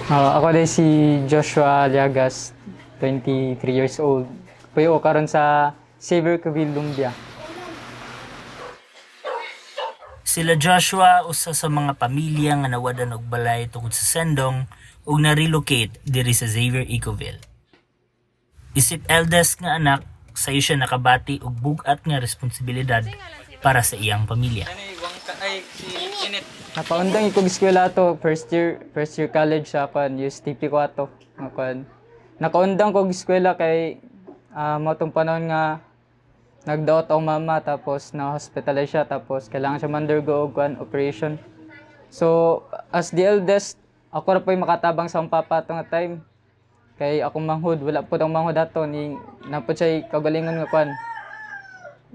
Ako din si Joshua Liagas, 23 years old. Puyo karon sa Xavier Cavite, Lumbia. Sila Joshua usa sa mga pamilya nga nawadan og balay tungod sa sendong ug na-relocate diri sa Xavier Ecoville. Isip eldest nga anak, sayo siya nakabati og bug-at nga responsibilidad para sa iyang pamilya. Napaundang ikog eskwela to, first year college sa USTP ko ato. Nakaundang kog eskwela kay mo tong panahon nga nagdaot ang mama tapos na-hospitalize siya tapos kailangan siya ma-undergo og operation. So as the eldest, ako ra po'y makatabang sa akong papa nga time. Kay akong manghud, wala po ang manghud ato ni napod siya kagalingon nga kwan.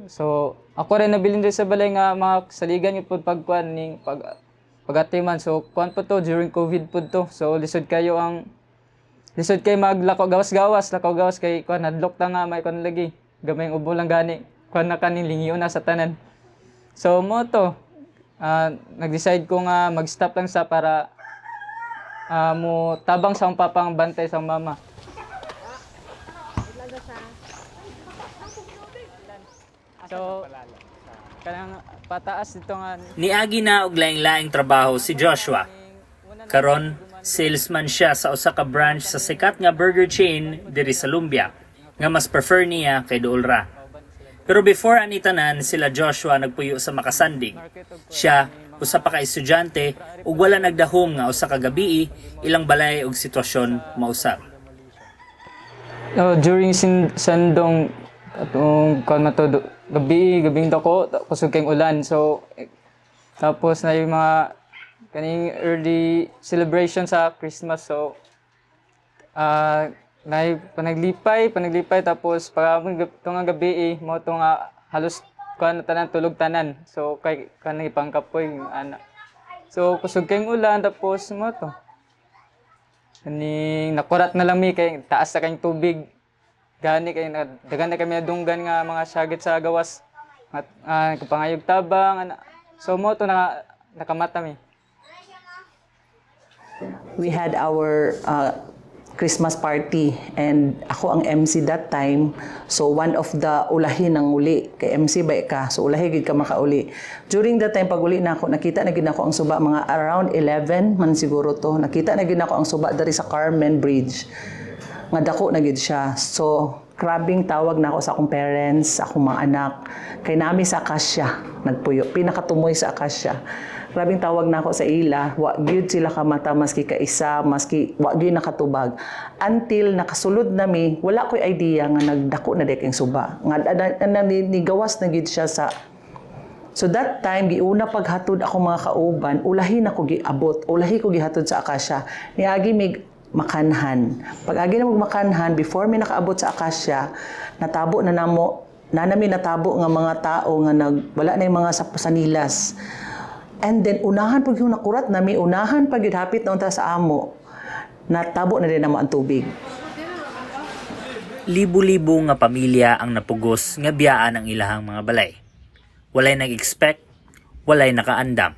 So ako rin nabilin din sa balay nga mga saligan yung pagkuan ning pagatiman. So kuan po to during COVID po to. So lisod kayo maglakaw gawas-gawas, kay kuan nadlok ta nga may kuan lagi. Gamay ubo lang gani. Kuan na kaning lingiyo na sa tanan. So mo to nag-decide ko nga mag-stop lang sa para mo tabang sa akong papang bantay sa mama. So kanang pataas dito nga Niagi na og laing-laing trabaho si Joshua. Karon, salesman siya sa usa ka branch sa sikat nga burger chain diri sa Lumbia, nga mas prefer niya kay Doolra. Pero before ani tanan, sila Joshua nagpuyo sa Makasandig. Siya, usa pa ka estudyante ug wala nagdahom nga usa ka gabii ilang balay og sitwasyon mausab. during sandong atong gabing dako kusog kayong ulan. So tapos na yung mga kaning early celebration sa Christmas. So na panaglipay tapos para nga gabi mo to nga halos kan tanan tulog tanan. So kay kanang ipangkapoy ana. So kusog kayong ulan tapos mo to kaning nakurat na lang mi kay taas sa kayong tubig. Gani kay dagan na kami nadunggan nga mga syagit sa gawas at kapangayog tabang ana. So mo to na nakamata mi. We had our Christmas party and ako ang MC that time. So one of the ulahin ng uli kay MC ba ka, so ulahi gid ka makauli. During that time pag uli na ako, nakita na gid ako ang suba mga around 11 man siguro to. Nakita na gid ako ang suba diri sa Carmen Bridge. Nga dako na gid siya. So grabing tawag na ako sa akong parents, akong mga anak. Kay nami sa Akasya nagpuyo, pinakatumoy sa Akasya. Grabing tawag na ako sa ila, wa gyud sila kamata maski kaisa, maski wa gyud nakatubag. Until nakasulod nami, wala ko'y idea nga nagdako na dekeng suba. Nga nigawas na gid siya sa. So that time giuna paghatod ako mga kauban, ulahi na ko giabot, ulahi ko gihatod sa Akasya. Niagi mig makanhan. Pag agi na makanhan, before mi nakaabot sa Akasya, natabo na namo, nanami natabo nga mga tao nga wala na yung mga sanilas. And then unahan pag yung nakurat nami, unahan pag yung hapit na unta sa amo, natabo na din namo ang tubig. Libo-libo nga pamilya ang napugos nga biyaan ang ilahang mga balay. Walay nag-expect, walay nakaandam.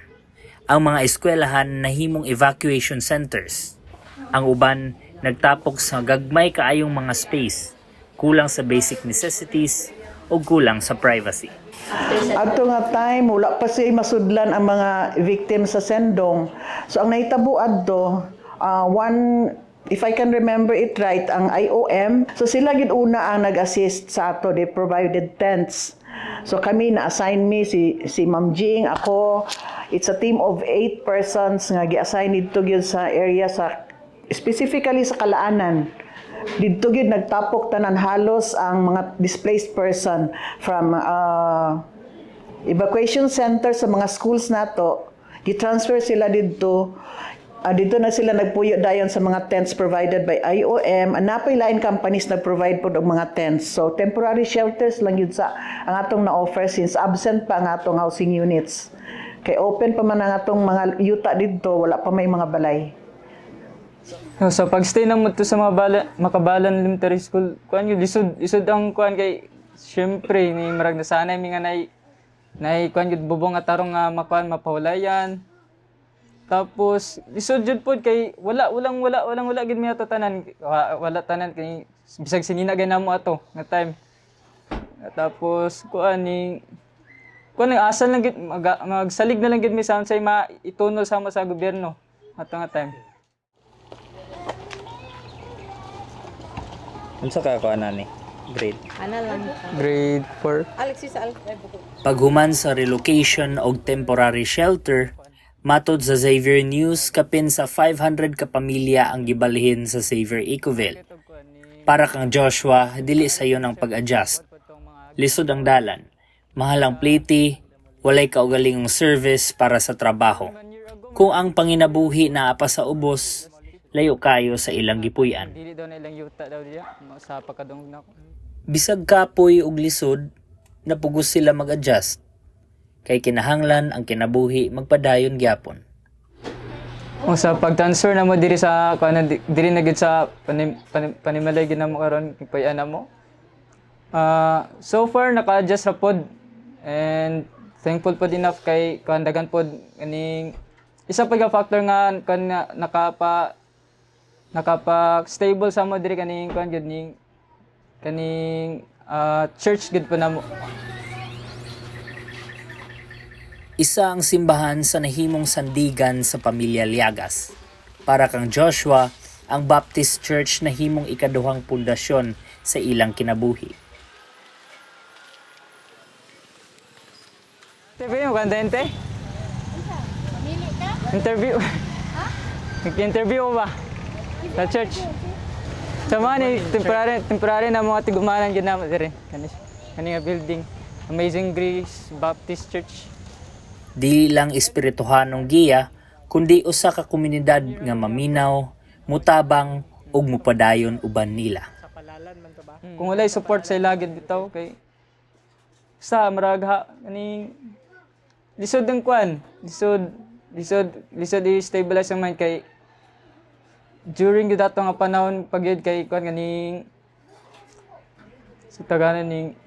Ang mga eskwelahan nahimong evacuation centers. Ang uban nagtapok sa gagmay kaayong mga space, kulang sa basic necessities o kulang sa privacy. Ato nga time, wala pa siya masudlan ang mga victim sa sendong. So ang nahitabo adto, if I can remember it right, ang IOM, so sila gid una ang nag-assist sa ato, they provided tents. So kami na-assign mi si Ma'am Jing, ako, it's a team of 8 persons nga gi-assign dito gyud sa area sa specifically sa Kalaanan. Dito gid nagtapok tanan halos ang mga displaced person from evacuation center sa mga schools nato. Gi-transfer sila dito. Dito na sila nagpuyo dayon sa mga tents provided by IOM. Napay lain companies nag-provide po og mga tents. So temporary shelters lang yun sa ang atong na-offer since absent pa ang atong housing units. Kay open pa man ang atong mga yuta dito, wala pa may mga balay. So pag-stay na mo to sa mga Makabalan Elementary School, kuan yun, lisod ang kuan kay syempre ni marag na sanay mi nga nay kuan yun bubong at tarong nga makuan mapahulayan. Tapos lisod jud pod kay wala gid mi ato tanan. Wala tanan kay bisag sinina gay namo ato nga time. Tapos kuan asal lang gid magsalig na lang gid mi sa unsay maitunol sama sa gobyerno ato nga time. Unsa ka kuan ani? Grade. Grade 4. Paghuman sa relocation o temporary shelter, matod sa Xavier News, kapin sa 500 ka pamilya ang gibalhin sa Xavier Ecoville. Para kang Joshua, dili sayo ng pag-adjust. Lisod ang dalan, mahal ang pliti, walay kaugalingong service para sa trabaho. Kung ang panginabuhi na apa sa ubos, layo kayo sa ilang gipuy-an. Dili daw na ilang yuta daw diya sa pagkadungog nako. Bisag kapoy ug lisod, napugos sila mag-adjust. Kay kinahanglan ang kinabuhi magpadayon gyapon. O sa pag-transfer na mo diri sa diri na gid sa panimalay gid na mo karon puy-an mo. So far naka-adjust ra pod and thankful pod enough kay dagan pod kaning isa pa ka factor nga nakapa-stable sa mo diri kaning gid kaning church gid pa namo. Isa ang simbahan sa nahimong sandigan sa pamilya Liagas. Para kang Joshua, ang Baptist Church nahimong ikaduhang pundasyon sa ilang kinabuhi. Interview mo kandente? Interview. Nag-interview mo ba? Sa church. Sama ni temporary na mga tigumanan gid namo diri. Kani nga building. Amazing Grace Baptist Church. Dili lang espirituhanong giya, kundi usa ka komunidad nga maminaw, mutabang ug mupadayon uban nila. Kung walay support sa ilagid bitaw kay sa maragha kaning lisod ang kwan, lisod i-stabilize ang mind kay during gid ato nga panahon pagyud kay kwan kaning sa taganan ning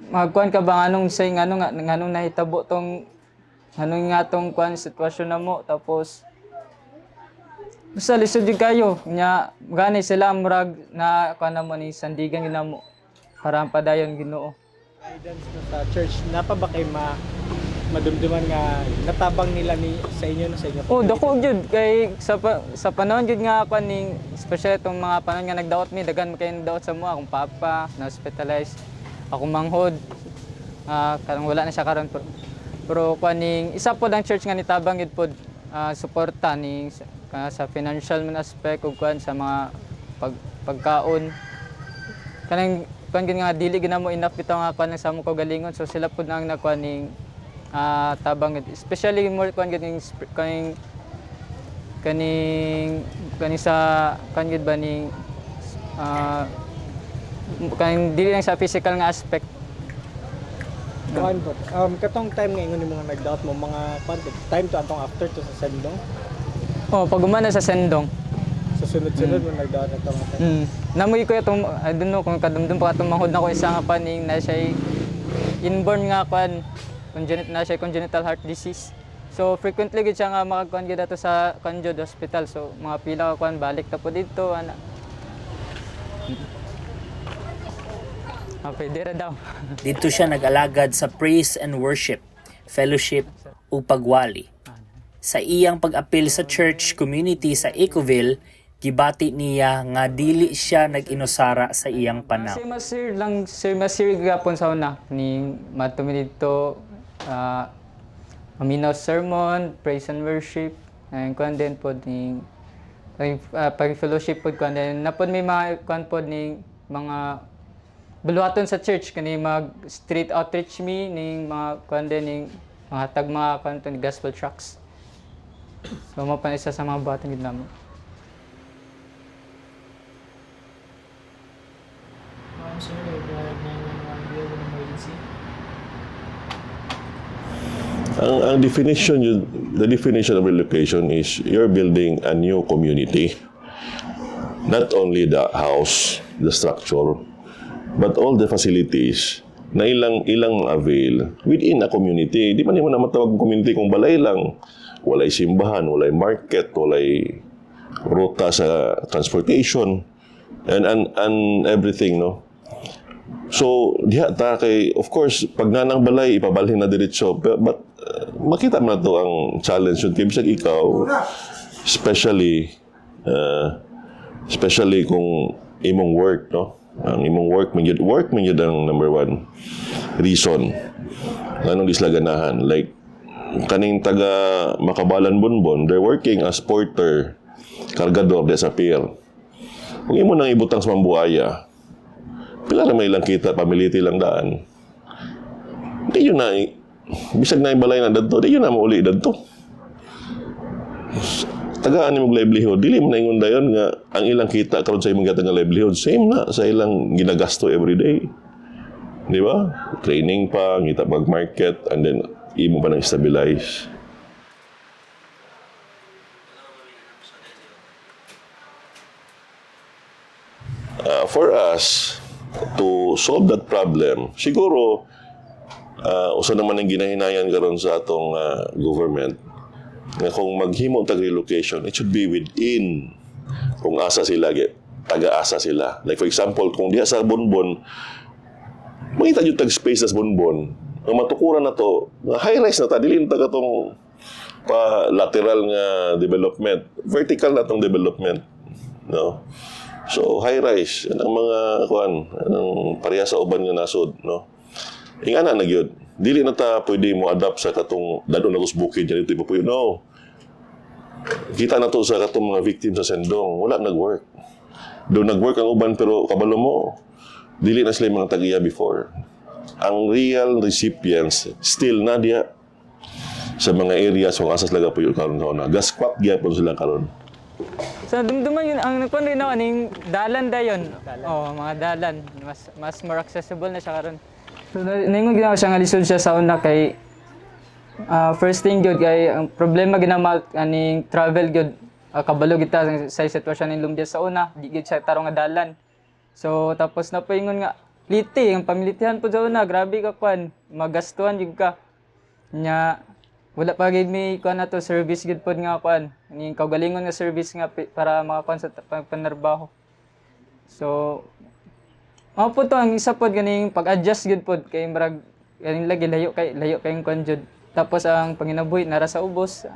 magkuan ka ba nganong say nganong nahitabo tong nganong nga tong kuan sitwasyon na mo tapos basta lisod jud kayo nya gani sila murag na kuan mo ni sandigan ginamo para padayon Ginoo. Guidance na sa church napa ba kay madumduman nga natabang nila sa inyo na sa inyo? Oh, dako jud kay sa panahon jud nga kuan ning especially tong mga panahon nga nagdaot mi dagan kay nagdaot sa mo akong papa na hospitalized. Ako manghod, karang wala na siya karon pero kaning isa pod ang church nga nitabang gid pod suporta ning sa financial man aspect ug kuan sa mga pagkaon kanang kuan gid nga dili gid mo enough bitaw nga kuan sa mo kaugalingon so sila pod ang nakuan ning tabang gid especially more kuan gid ning kaning sa kuan gid ba ning kaning dili lang sa physical nga aspect. Kuan po. Katong time nga ingon ni mga nagdaot mo mga time to atong after to sa sendong. Oh, pag umana sa sendong. Sa sunod-sunod mo nagdaot atong time. Namoy ko itong I don't know kung kadumdum pa atong manghod na ko isa nga paning na siya inborn nga kuan congenital heart disease. So frequently gid siya nga makakuan gid ato sa Kanjod Hospital. So mga pila ka kuan balik ta po dito ana. Pwede ra daw. Dito siya nag-alagad sa praise and worship, fellowship o pagwali. Sa iyang pag-apil sa church community sa Ecoville, gibati niya nga dili siya nag-inusara sa iyang panaw. Sir Masir gapon sa una ni matumi dito aminaw sermon, praise and worship, and kuan din pod ni pag-fellowship pod kuan din napod may mga kuan pod ni mga buluhaton sa church kani mag street outreach mi ning mga kuan din ning mga tag mga kanto ni gospel tracts. So mo pa isa sa mga buhaton gid namo. Sir, emergency. Ang the definition of relocation is you're building a new community. Not only the house, the structure, but all the facilities na ilang avail within a community. Di man mo na matawag community kung balay lang walay simbahan, walay market, walay ruta sa transportation, and everything, no? So, diha ta kay, of course, pag nanang balay, ipabalhin na diretso. But makita mo na to ang challenge yun. Kaya bisag ikaw, especially kung imong work, no? Ang imong work man yun ang number one reason. Anong gislaganahan? Like, kaning taga Makabalan Bonbon, they're working as porter, kargador, disappear. Kung imo nang ibutang sa Mambuaya, pila na may ilang kita, pamiliti lang daan. Di yun na, bisag na ibalay na dadto, di yun na mauli dadto. Tagaan ni mong livelihood, dili mo na ingon dayon nga ang ilang kita karon sa imong gatang livelihood, same na sa ilang ginagasto everyday. Di ba? Training pa, ngita pag-market, and then imo pa nang stabilize. For us, to solve that problem, siguro, usa naman ang ginahinayan karon sa atong government, na kung maghimo tag relocation, it should be within kung asa sila, taga-asa sila. Like for example, kung diha sa Bonbon, makita nyo tag space sa Bonbon, ang matukuran na to, high-rise na ta, dilin ta katong pa lateral nga development, vertical na tong development, no? So high-rise, yan ang mga ang pareha sa uban nga nasod, no? Ingana na gyud. Dili na ta pwede mo adapt sa katong dadon na bukid dyan ito ipapuyo. No. Kita na to sa katong mga victim sa Sendong. Wala nag-work. Doon nag-work ang uban pero kabalo mo, dili na sila yung mga tagiya before. Ang real recipients still na diya sa mga areas kung asas laga po yung karon na. Gaskwat gyapon sila karon. So dumduman yun, ang nagkuhan rin ako, aning dalan dayon. Oh, mga dalan. Mas more accessible na siya karon. So naingon ginawa siya nga lisod siya sa una kay first thing gyud kay ang problema ginama aning travel gyud kabalo kita sa sitwasyon ni Lumbia sa una, di gyud siya tarong nga dalan. So tapos na paingon nga liti ang pamilitihan po sa una, grabe ka kwan, magastuhan gyud ka. Nya wala pa gid may kuan na to service gyud pod nga kuan. Ning kaugalingon nga service nga para makakuan sa panarbaho. So mao po to ang isa pod ganing pag-adjust gyud pod kay murag ganing lagi layo kay kuan jud. Tapos ang panginabuhi nara sa ubos.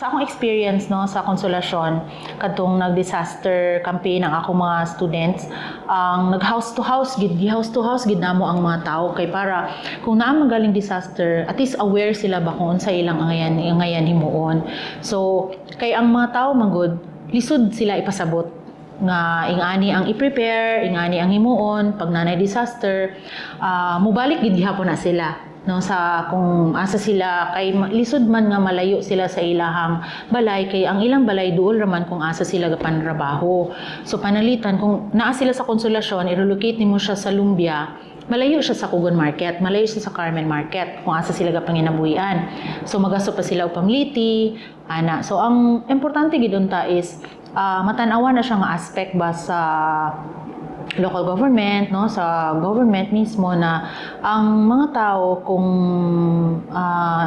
Sa akong experience no sa Konsolasyon kadtong nag-disaster campaign ang akong mga students, ang nag-house to house gid namo ang mga tao kay para kung naa magaling disaster at least aware sila ba kung unsa ilang angayan himuon. So kay ang mga tao magud lisod sila ipasabot nga ingani ang i-prepare, ingani ang himuon pag nanay disaster, mubalik gid gihapon na sila no sa kung asa sila kay lisod man nga malayo sila sa ilahang balay kay ang ilang balay duol raman kung asa sila gapanrabaho. So panalitan kung naa sila sa Konsolasyon, i-relocate nimo siya sa Lumbia, malayo siya sa Kugon Market, malayo siya sa Carmen Market kung asa sila gapanginabuhian. So magasto pa sila og pamliti, ana. So ang importante gid unta is matanawa na siya nga aspect ba sa local government, no, sa government mismo na ang mga tao kung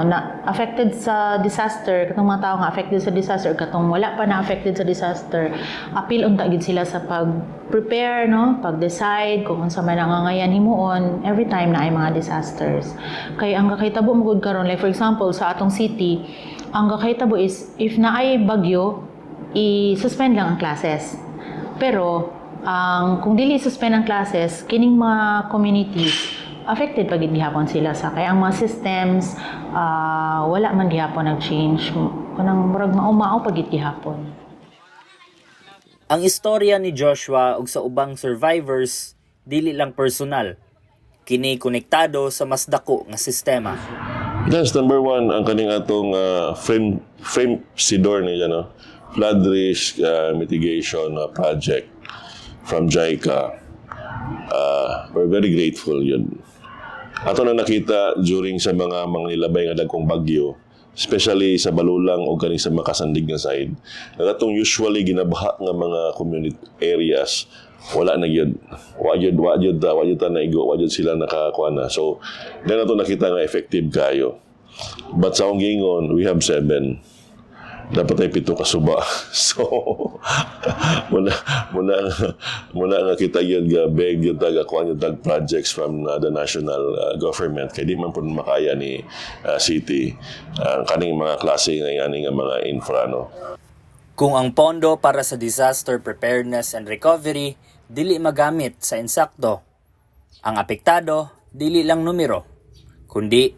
na affected sa disaster, katong mga tao nga affected sa disaster, katong wala pa na affected sa disaster, apil unta gid sila sa pag-prepare, no, pag-decide kung unsa man ang angayan himuon every time na ay mga disasters. Kay ang kakahitabo mo gud karon, like for example sa atong city, ang kakahitabo is if naay bagyo, i-suspend lang ang classes. Pero kung dili suspend ang classes, kining mga communities affected pa gid gihapon sila sa kay ang mga systems wala man gihapon nag-change kanang murag mao-mao pa gid gihapon. Ang istorya ni Joshua ug sa ubang survivors dili lang personal, kini konektado sa mas dako nga sistema. That's number one ang kaning atong frame sidor niya, no? Flood risk mitigation project from JICA. We're very grateful yun. Ato na nakita during sa mga nilabay nga dagkong bagyo, especially sa Balulang o ganing sa makasandig nga side. Natong usually ginabaha nga mga community areas, wala na yun. Wajud ta naigo, wajud sila nakakuha na. So, na nato nakita nga effective kayo. But sa akong giingon, we have 7. Dapat ay 7 ka suba. So, muna nga kita yun ga beg yung kuan yung projects from the national government. Kaya di man po makaya ni city ang kaning mga klase nga mga infra, no. Kung ang pondo para sa disaster preparedness and recovery dili magamit sa insakto, ang apektado dili lang numero, kundi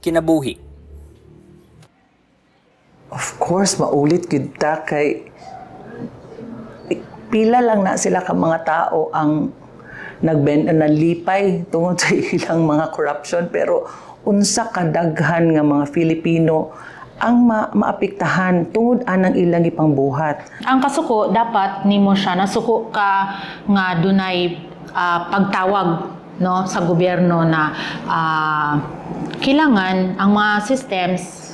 kinabuhi. Of course, maulit kita kay pila lang na sila ka mga tao ang nalipay tungod sa ilang mga corruption, pero unsa kadaghan nga mga Filipino ang maapektahan tungod anang ilang ipangbuhat. Ang kasuko, dapat nimo siya nasuko ka nga dunay pagtawag, no, sa gobyerno na kailangan ang mga systems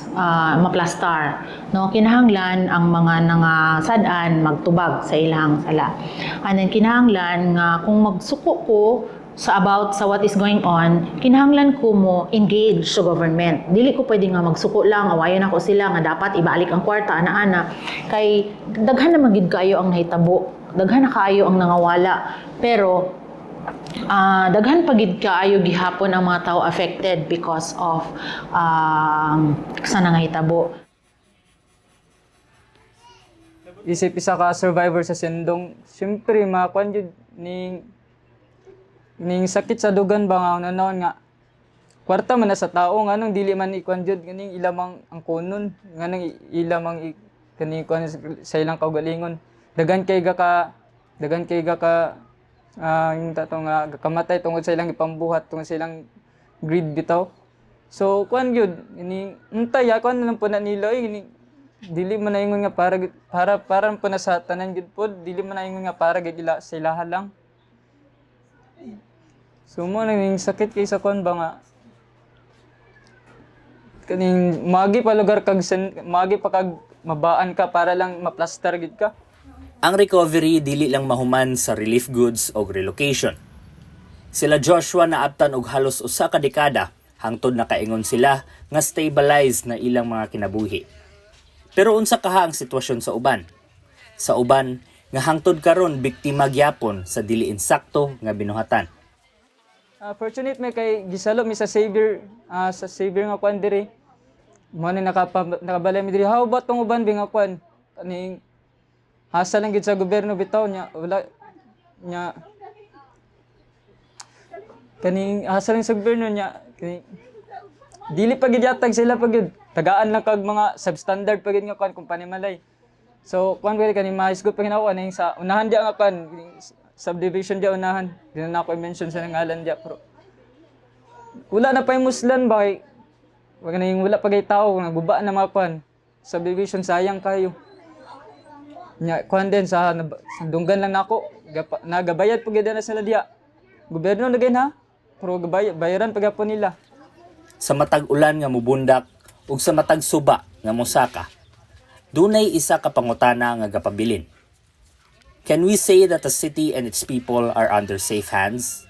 maplastar, no, kinahanglan ang mga nangasadaan magtubag sa ilang sala. And then kinahanglan nga kung magsuko ko about what is going on, kinahanglan ko mo engage sa government. Dili ko pwede nga magsuko lang, awayan ako sila nga dapat ibalik ang kwarta ana-ana. Kay daghan na magid kayo ang nahitabo, daghan na kaayo ang nangawala. Pero daghan pagid kaayo gihapon ang mga tao affected because of sa nangahitabo. Isip isa ka survivor sa sendong, syempre makuan jud ning sakit sa dugan ba nga nanon nga kwarta man na sa tao nga nang dili man ikuan jud kaning ilamang ang kunon nga nang ilamang kaning kuan sa ilang kaugalingon dagan kay ga ka yung tato nga kamatay tungod sa ilang ipambuhat tungod sa ilang greed bitaw. So kuan gyud ini untay kuan lang po na nila dili man na ingon nga para po na sa tanan gyud pod, dili man na ingon nga para gid ila sa ilahan lang. So mo nang sakit kay sa kuan ba nga kaning magi pa lugar kag magi pa kag mabaan ka para lang maplastar gid ka. Ang recovery dili lang mahuman sa relief goods o relocation. Sila Joshua naabtan og halos usa ka dekada hangtod nakaingon sila nga stabilized na ilang mga kinabuhi. Pero unsa kaha ang sitwasyon sa uban? Sa uban nga hangtod karon biktima gyapon sa dili insakto nga binuhatan. Fortunate may kay gisalo mi sa Savior nga kwan diri. Mo ni nakabalay mi diri. How about tong uban bi nga kwan kaning hasa lang gid sa gobyerno bitaw nya wala nya kaning hasa lang sa gobyerno nya dili pa gid yatag sila pag gid tagaan lang kag mga substandard pag gid nga kwan kumpanya malay. So kwan gid kaning mais gud panginawa ning sa unahan dia nga kwan subdivision dia unahan. Di na ako i-mention sa ngalan dia pero wala na pa yung muslan ba kay wag na yung wala pa gay tao naguba na mga kwan subdivision sayang kayo. Nya kuan din sa dunggan lang nako nagabayad pag na sila diya. Gobyerno na gid ha. Pero bayaran pagapon nila. Sa matag ulan nga mubundak ug sa matag suba nga mosaka, dunay isa ka pangutana nga gapabilin. Can we say that the city and its people are under safe hands?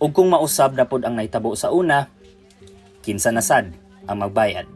Ug kung mausab na pod ang naitabo sa una, kinsa nasad ang magbayad?